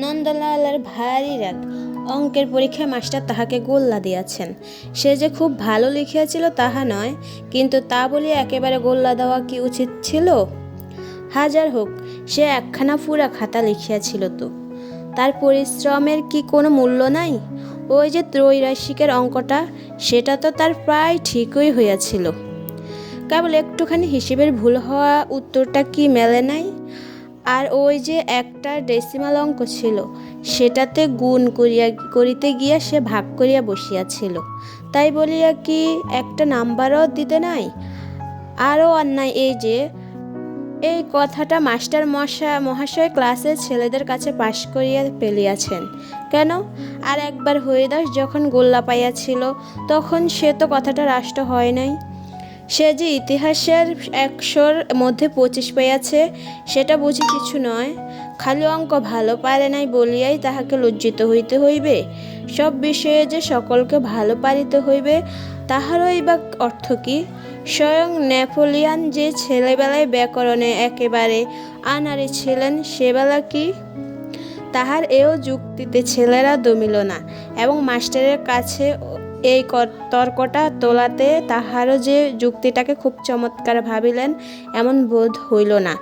নন্দলালের ভারী রাগ। অঙ্কের পরীক্ষায় মাস্টার তাহাকে গোল্লা দিয়াছেন। সে যে খুব ভালো লিখিয়াছিল তাহা নয়, কিন্তু তা বলিয়া একেবারে গোল্লা দেওয়া কি উচিত ছিল? হাজার হোক, সে একখানা পুরা খাতা লিখিয়াছিল তো। তার পরিশ্রমের কি কোনো মূল্য নাই? ওই যে ত্রৈরাশিকের অঙ্কটা, সেটা তো তার প্রায় ঠিকই হইয়াছিল। কেবল একটুখানি হিসেবের ভুল হওয়া, উত্তরটা কি মেলে নাই? আর ওই যে একটা ডেসিমাল অঙ্ক ছিল, সেটাতে গুণ করিতে গিয়া সে ভাগ করিয়া বসিয়াছিল। তাই বলিয়া কি একটা নাম্বারও দিতে নাই? আরও অন্যায় এই কথাটা মাস্টার মহাশয় ক্লাসের ছেলেদের কাছে পাশ করিয়া ফেলিয়াছেন। কেন? আর একবার হরিদাস যখন গোল্লা পাইয়াছিল, তখন সে তো কথাটা রাষ্ট্র হয় নাই। সে যে ইতিহাসের 100-র মধ্যে 25 পাইয়াছে, সেটা বুঝি কিছু নয়? খালি অঙ্ক ভালো পারে নাই বলিয়াই তাহাকে লজ্জিত হইতে হইবে? সব বিষয়ে যে সকলকে ভালো পারিতে হইবে, তাহারই বা অর্থ কি? স্বয়ং নেপোলিয়ান যে ছেলেবেলায় ব্যাকরণে একেবারে আনাড়ি ছিলেন, সেবেলা কি তাহার এও যুক্তিতে ছেলেরা দমিল না, এবং মাস্টারের কাছে এই তর্কটা তোলাতে তাহারও যে যুক্তিটাকে খুব চমৎকার ভাবিলেন এমন বোধ হইল না।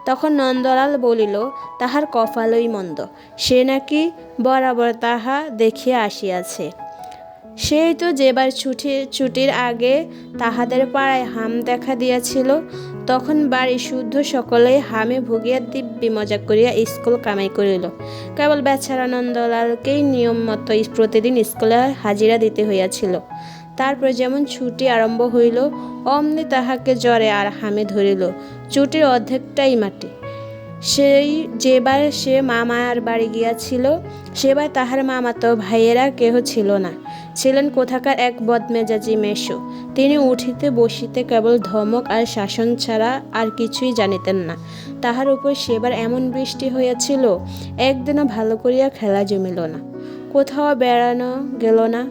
তখন নন্দলাল বলিল, তাহার কপালই মন্দ, সে নাকি বরাবর তাহা দেখিয়া আসিয়াছে। সেই তো যেবার ছুটির আগে তাহাদের পাড়ায় হাম দেখা দিয়াছিল, তখন বাড়ি শুদ্ধ সকলেই হামে ভুগিয়া দিব্যি মজা করিয়া স্কুল কামাই করিল। কেবল বেচারা নন্দলালকেই নিয়ম মতো প্রতিদিন স্কুলে হাজিরা দিতে হইয়াছিল। তারপর যেমন ছুটি আরম্ভ হইল, অমনি তাহাকে জ্বরে আর হামে ধরিল। ছুটির অর্ধেকটাই মাটি। যেবার সে মামার বাড়ি গিয়াছিল, সেবার তাহার মামাতো ভাইয়েরা কেহ ছিল না, ছিলেন কোথাকার এক বদমেজাজি মেসো। তিনি উঠিতে বসিতে কেবল ধমক আর শাসন ছাড়া আর কিছুই জানিতেন না। তাহার উপর সেবার এমন বৃষ্টি হইয়াছিল, একদিনও ভালো করিয়া খেলা জমিল না, কোথাও বেড়ানো গেল না।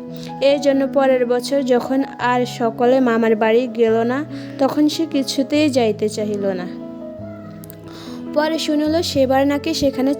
এই জন্য পরের বছর যখন আর সকলে মামার বাড়ি গেল না, তখন সে কিছুতেই যাইতে চাহিল না। পরে শুনিল সেবার নাকি সেখানে